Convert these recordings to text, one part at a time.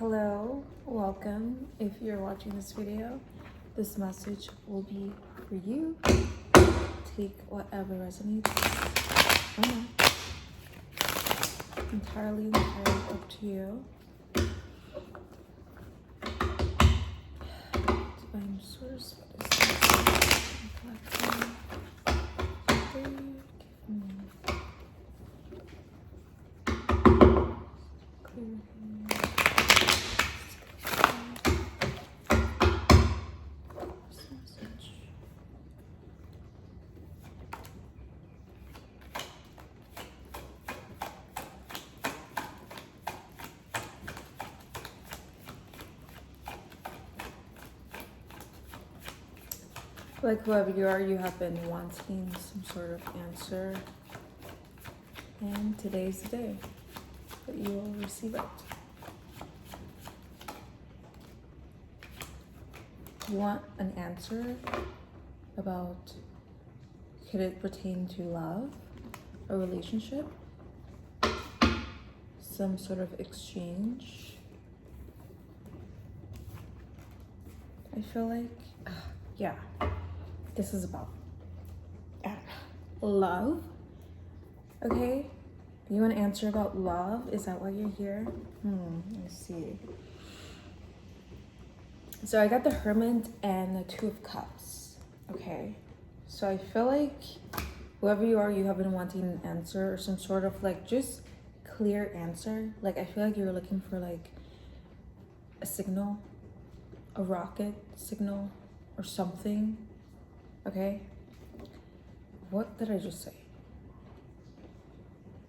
Hello, welcome. If you're watching this video, this message will be for you. Take whatever resonates or not. Entirely up to you. Divine source, what is this? Collecting. Give me clear. Like whoever you are, you have been wanting some sort of answer, and today's the day that you will receive it. You want an answer about, could it pertain to love, a relationship, some sort of exchange? I feel like, yeah. This is about love, okay? You want to answer about love? Is that why you're here? I see. So I got the Hermit and the Two of Cups, okay? So I feel like whoever you are, you have been wanting an answer or some sort of like just clear answer. Like I feel like you're looking for like a signal, a rocket signal or something. Okay, what did I just say?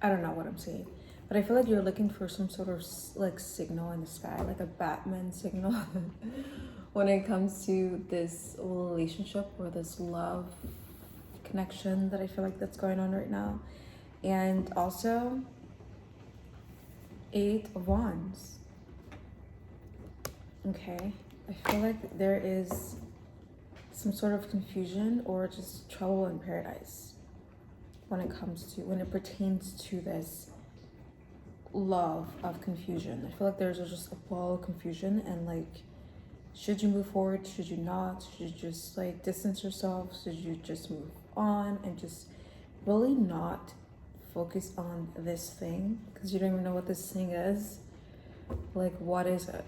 I don't know what I'm saying, but I feel like you're looking for some sort of like signal in the sky, like a Batman signal when it comes to this relationship or this love connection that I feel like that's going on right now. And also 8 of Wands. Okay, I feel like there is some sort of confusion or just trouble in paradise when it pertains to this love of confusion. I feel like there's just a ball of confusion, and like, should you move forward? Should you not? Should you just like distance yourself? Should you just move on and just really not focus on this thing because you don't even know what this thing is? Like, what is it?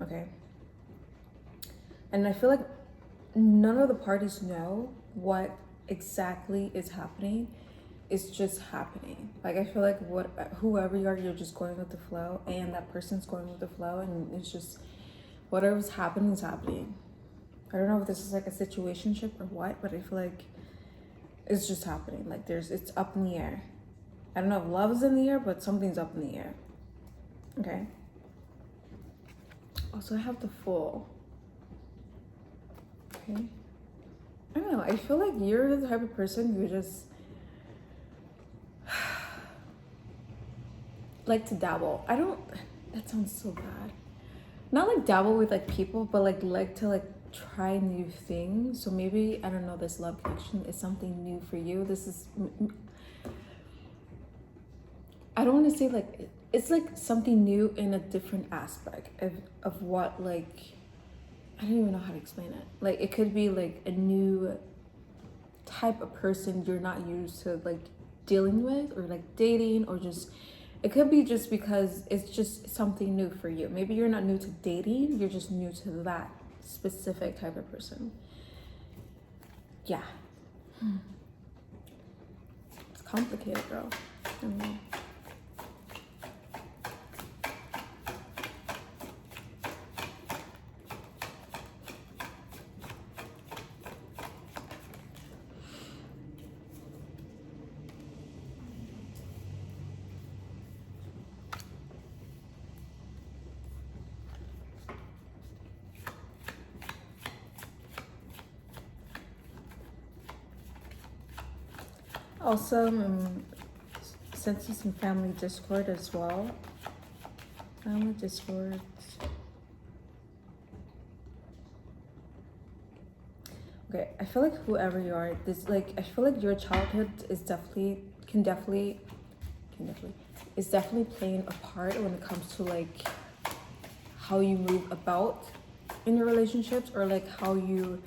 Okay. And I feel like none of the parties know what exactly is happening. It's just happening. Like I feel like whoever you are, you're just going with the flow, and that person's going with the flow, and it's just whatever's happening is happening. I don't know if this is like a situationship or what, but I feel like it's just happening. Like it's up in the air. I don't know if love is in the air, but something's up in the air. Okay. Also, I have the Fool. Okay. I don't know. I feel like you're the type of person who just like to dabble. That sounds so bad. Not like dabble with like people, but like to like try new things. So maybe, I don't know, this love connection is something new for you. This is, I don't want to say like, it's like something new in a different aspect of what, like, I don't even know how to explain it. Like it could be like a new type of person you're not used to like dealing with or like dating, or just, it could be just because it's just something new for you. Maybe you're not new to dating, you're just new to that specific type of person. Yeah. It's complicated, girl. I mean, also, sensing some family discord as well. Family discord. Okay, I feel like whoever you are, this like I feel like your childhood is definitely is definitely playing a part when it comes to like how you move about in your relationships, or like how you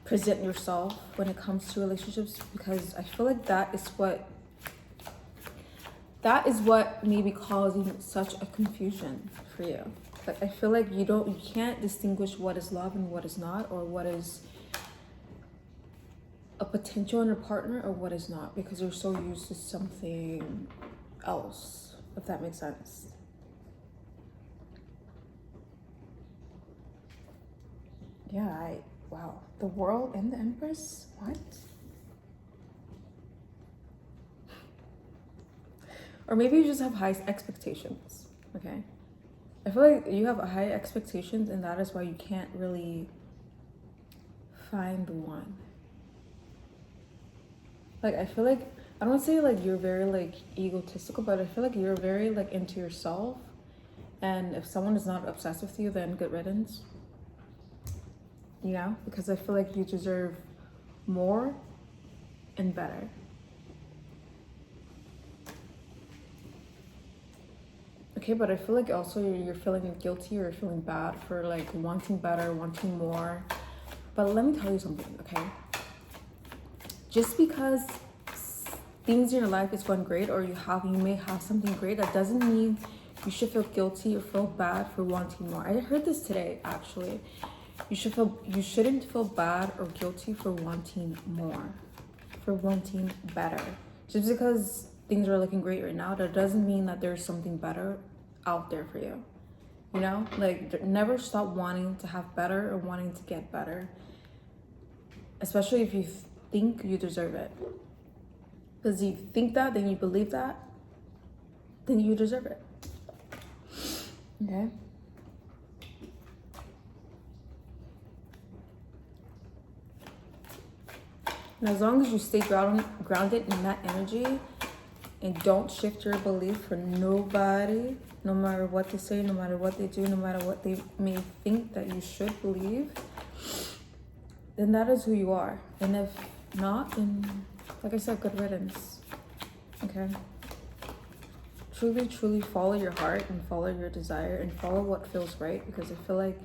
present yourself when it comes to relationships, because I feel like that is what may be causing such a confusion for you. Like I feel like you can't distinguish what is love and what is not, or what is a potential in a partner or what is not, because you're so used to something else, if that makes sense. Yeah, wow. The World and the Empress? What? Or maybe you just have high expectations, okay? I feel like you have high expectations, and that is why you can't really find the one. Like, I feel like, I don't want to say like you're very like egotistical, but I feel like you're very like into yourself. And if someone is not obsessed with you, then good riddance. You know? Because I feel like you deserve more and better. Okay, but I feel like also you're feeling guilty or feeling bad for like wanting better, wanting more. But let me tell you something, okay? Just because things in your life is going great, or you may have something great, that doesn't mean you should feel guilty or feel bad for wanting more. I heard this today, actually. You shouldn't feel bad or guilty for wanting more, for wanting better. Just because things are looking great right now, that doesn't mean that there's something better out there for you. You know, like never stop wanting to have better or wanting to get better, especially if you think you deserve it. Because you think that, then you believe that, then you deserve it. Okay. And as long as you stay grounded in that energy and don't shift your belief for nobody, no matter what they say, no matter what they do, no matter what they may think that you should believe, then that is who you are. And if not, then, like I said, good riddance. Okay? Truly, truly follow your heart and follow your desire and follow what feels right, because I feel like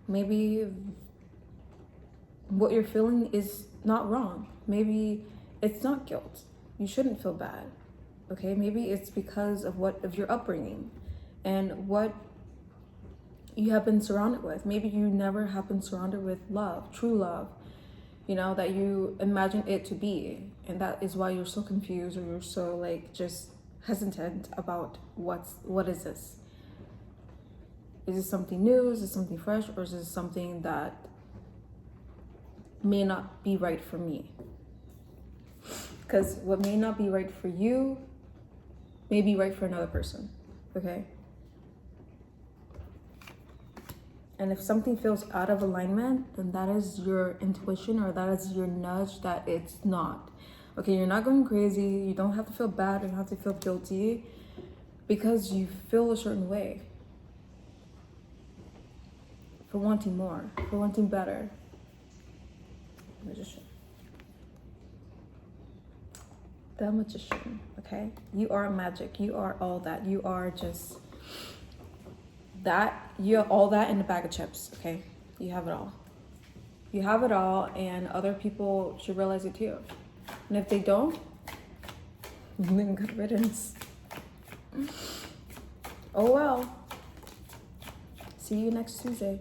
maybe what you're feeling is not wrong. Maybe it's not guilt. You shouldn't feel bad. Okay? Maybe it's because of your upbringing and what you have been surrounded with. Maybe you never have been surrounded with love, true love, you know, that you imagine it to be. And that is why you're so confused, or you're so like just hesitant about what is this? Is this something new? Is this something fresh? Or is this something that may not be right for me? Because what may not be right for you may be right for another person. Okay? And if something feels out of alignment, then that is your intuition, or that is your nudge that it's not. Okay, you're not going crazy. You don't have to feel bad. You don't have to feel guilty because you feel a certain way. For wanting more, for wanting better. Magician. The Magician, okay? You are magic. You are all that. You are just that. You have all that in a bag of chips, okay? You have it all. You have it all, and other people should realize it too. And if they don't, then good riddance. Oh well. See you next Tuesday.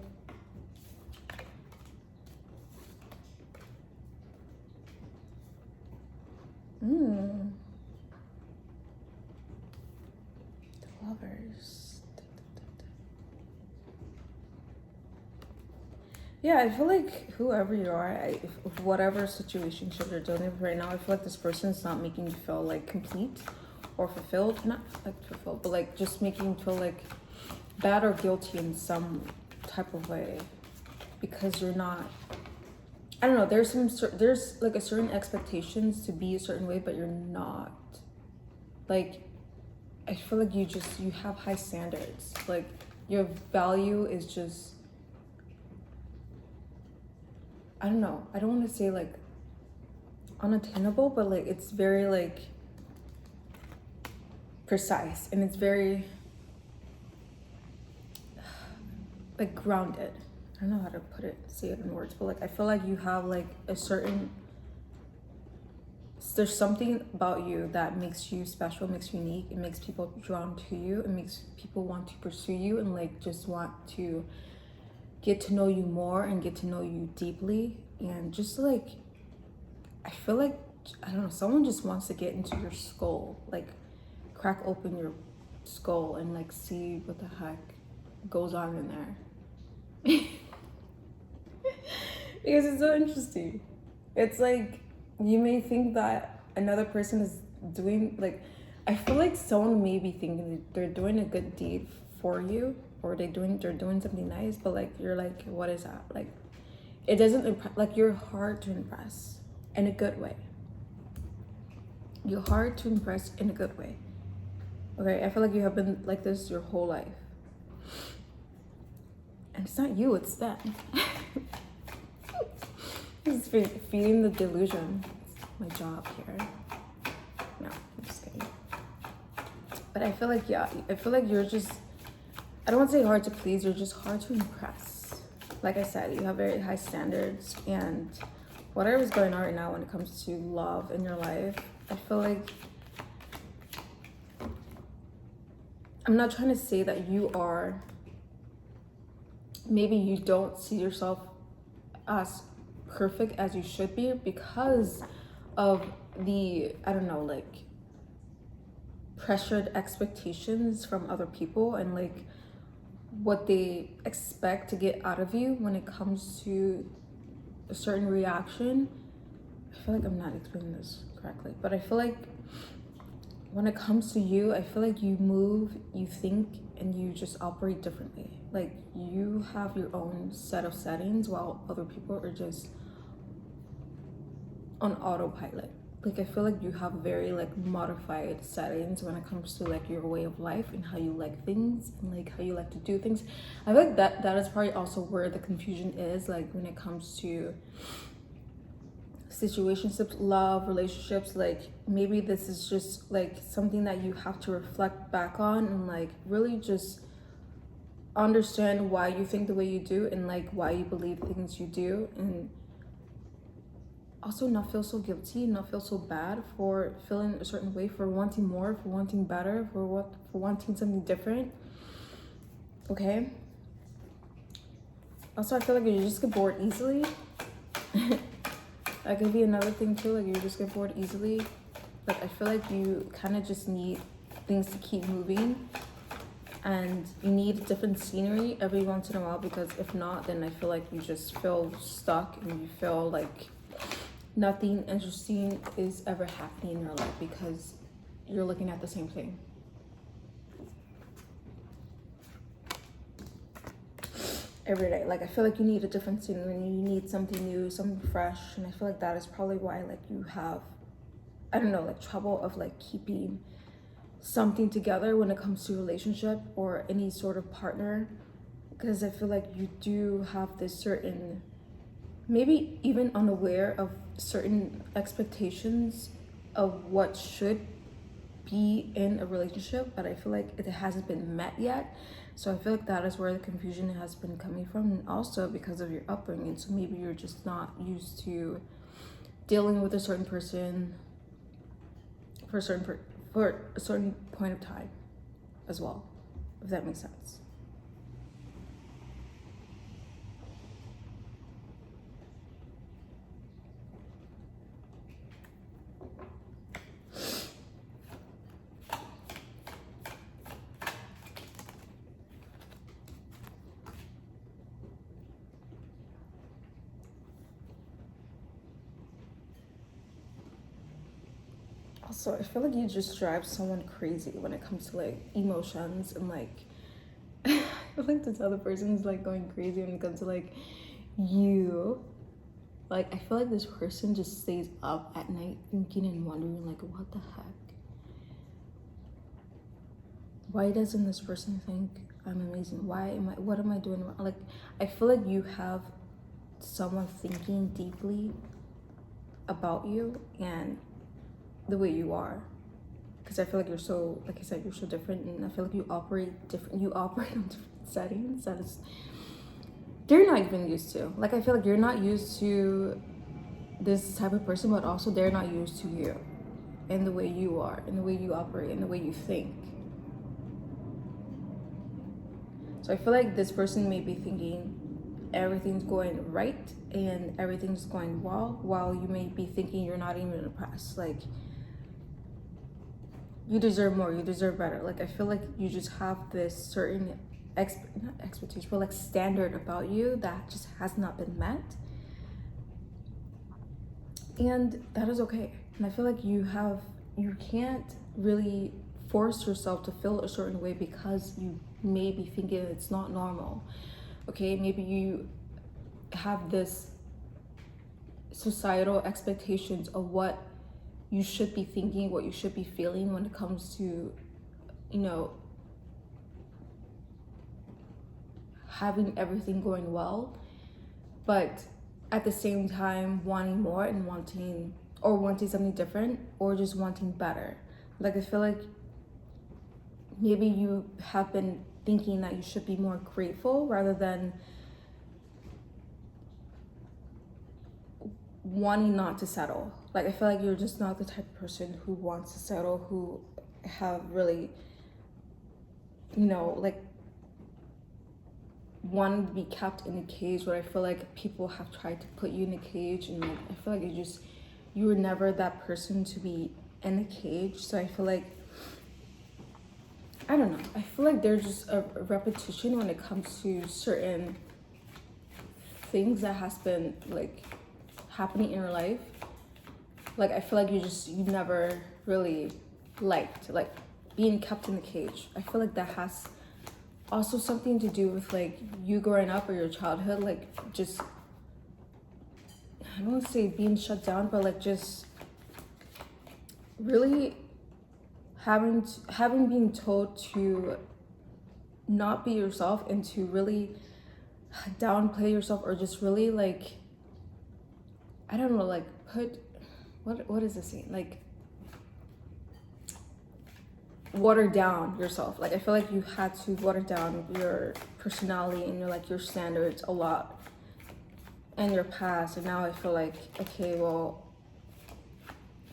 The Lovers. Yeah, I feel like whoever you are, whatever situation you're dealing with right now, I feel like this person is not making you feel like complete or fulfilled. Not like fulfilled, but like just making you feel like bad or guilty in some type of way, because you're not. I don't know. There's like a certain expectations to be a certain way, but you're not. Like, I feel like you have high standards. Like your value is just. I don't know. I don't want to say like unattainable, but like it's very like precise, and it's very. like grounded. I don't know how to say it in words, but like I feel like you have like a certain, there's something about you that makes you special, makes you unique, it makes people drawn to you, it makes people want to pursue you and like just want to get to know you more and get to know you deeply. And just like, I feel like, I don't know, someone just wants to get into your skull, like crack open your skull and like see what the heck goes on in there. Because it's so interesting. It's like, you may think that another person is doing, like, I feel like someone may be thinking that they're doing a good deed for you, or they're doing something nice, but like you're like, what is that? Like, it doesn't like, you're hard to impress in a good way. You're hard to impress in a good way. Okay, I feel like you have been like this your whole life, and it's not you, it's them. It's feeding the delusion. It's my job here. No, I'm just kidding. But I feel like, yeah, I feel like you're just, I don't want to say hard to please, you're just hard to impress. Like I said, you have very high standards, and whatever's going on right now when it comes to love in your life, I feel like, I'm not trying to say that you are, maybe you don't see yourself as perfect as you should be because of the, I don't know, like pressured expectations from other people and like what they expect to get out of you when it comes to a certain reaction. I feel like I'm not explaining this correctly, but I feel like when it comes to you, I feel like you move, you think, and you just operate differently. Like, you have your own set of settings while other people are just on autopilot. Like, I feel like you have very like modified settings when it comes to like your way of life and how you like things and like how you like to do things. I feel like that is probably also where the confusion is, like when it comes to situationships, love, relationships. Like, maybe this is just like something that you have to reflect back on and like really just understand why you think the way you do and like why you believe things you do, and also not feel so guilty, not feel so bad for feeling a certain way, for wanting more, for wanting better, for wanting something different. Okay, also I feel like you just get bored easily. That could be another thing too, like you just get bored easily. Like, I feel like you kind of just need things to keep moving, and you need different scenery every once in a while, because if not, then I feel like you just feel stuck and you feel like nothing interesting is ever happening in your life because you're looking at the same thing. Every day. Like, I feel like you need a different scenery, you need something new, something fresh, and I feel like that is probably why like you have, I don't know, like trouble of like keeping something together when it comes to relationship or any sort of partner, because I feel like you do have this certain, maybe even unaware of certain expectations of what should be in a relationship, but I feel like it hasn't been met yet. So I feel like that is where the confusion has been coming from, and also because of your upbringing. So maybe you're just not used to dealing with a certain person for a certain point of time as well, if that makes sense. Also, I feel like you just drive someone crazy when it comes to like emotions, and like I feel like this other person's like going crazy when it comes to like you. Like, I feel like this person just stays up at night thinking and wondering like, what the heck? Why doesn't this person think I'm amazing? What am I doing wrong? Like, I feel like you have someone thinking deeply about you and the way you are. because I feel like you're so, like I said, you're so different, and I feel like you operate different. You operate in different settings that is they're not even used to. Like I feel like you're not used to this type of person, but also they're not used to you and the way you are, and the way you operate, and the way you think. So I feel like this person may be thinking everything's going right and everything's going well, while you may be thinking you're not even impressed. Like, you deserve more, you deserve better. Like, I feel like you just have this certain not expectation, but like standard about you that just has not been met. And that is okay. And I feel like you can't really force yourself to feel a certain way because you may be thinking it's not normal. Okay, maybe you have this societal expectations of what you should be thinking, what you should be feeling when it comes to, you know, having everything going well, but at the same time wanting more and wanting something different, or just wanting better. Like, I feel like maybe you have been thinking that you should be more grateful rather than wanting not to settle. Like, I feel like you're just not the type of person who wants to settle, who have really, you know, like, want to be kept in a cage, where I feel like people have tried to put you in a cage, and like, I feel like you were never that person to be in a cage. So I feel like, I don't know, I feel like there's just a repetition when it comes to certain things that has been like happening in your life. Like, I feel like you never really liked like being kept in the cage. I feel like that has also something to do with like you growing up, or your childhood, like, just, I don't want to say being shut down, but like just really having been told to not be yourself, and to really downplay yourself, or just really like, I don't know, like put, what is this saying, like water down yourself. Like, I feel like you had to water down your personality and your standards a lot in your past, and now I feel like, okay, well,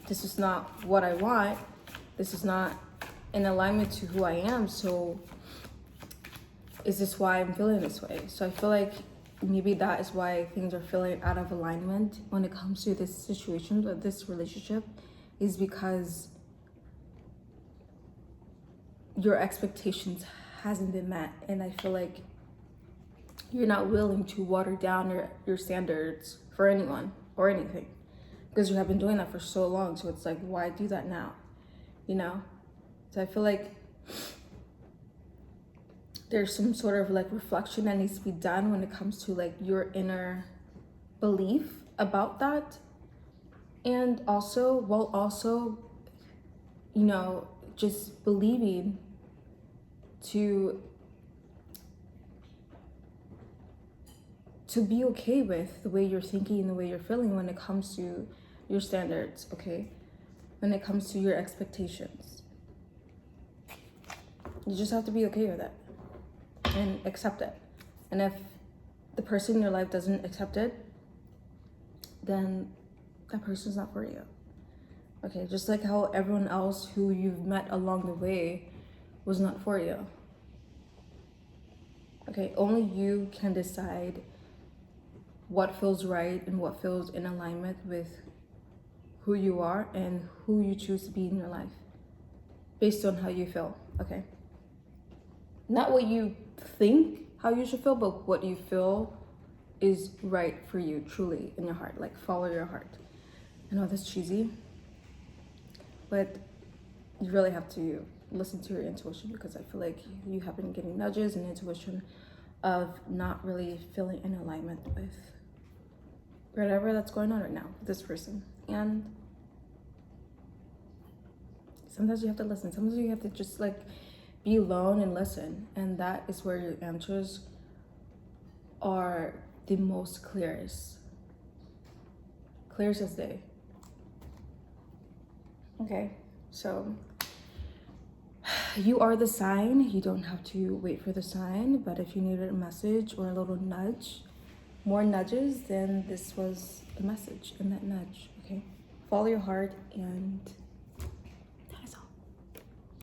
this is not what I want, this is not in alignment to who I am, so is this why I'm feeling this way? So I feel like maybe that is why things are feeling out of alignment when it comes to this situation, or this relationship, is because your expectations hasn't been met. And I feel like you're not willing to water down your standards for anyone or anything, because you have been doing that for so long. So it's like, why do that now, you know? So I feel like there's some sort of like reflection that needs to be done when it comes to like your inner belief about that. And also, you know, just believing to be okay with the way you're thinking and the way you're feeling when it comes to your standards, okay? When it comes to your expectations. You just have to be okay with it and accept it. And if the person in your life doesn't accept it, then that person's not for you. Okay, just like how everyone else who you've met along the way was not for you. Okay, only you can decide what feels right and what feels in alignment with who you are and who you choose to be in your life, based on how you feel, okay? Not what you think how you should feel, but what you feel is right for you, truly, in your heart. Like, follow your heart. I know that's cheesy, but you really have to listen to your intuition, because I feel like you have been getting nudges and intuition of not really feeling in alignment with whatever that's going on right now with this person. And sometimes you have to listen. Sometimes you have to just like be alone and listen. And that is where your answers are the most clearest as day. Okay, so You are the sign. You don't have to wait for the sign, but if you needed a message or a little nudge, more nudges, then this was the message in that nudge, okay? Follow your heart and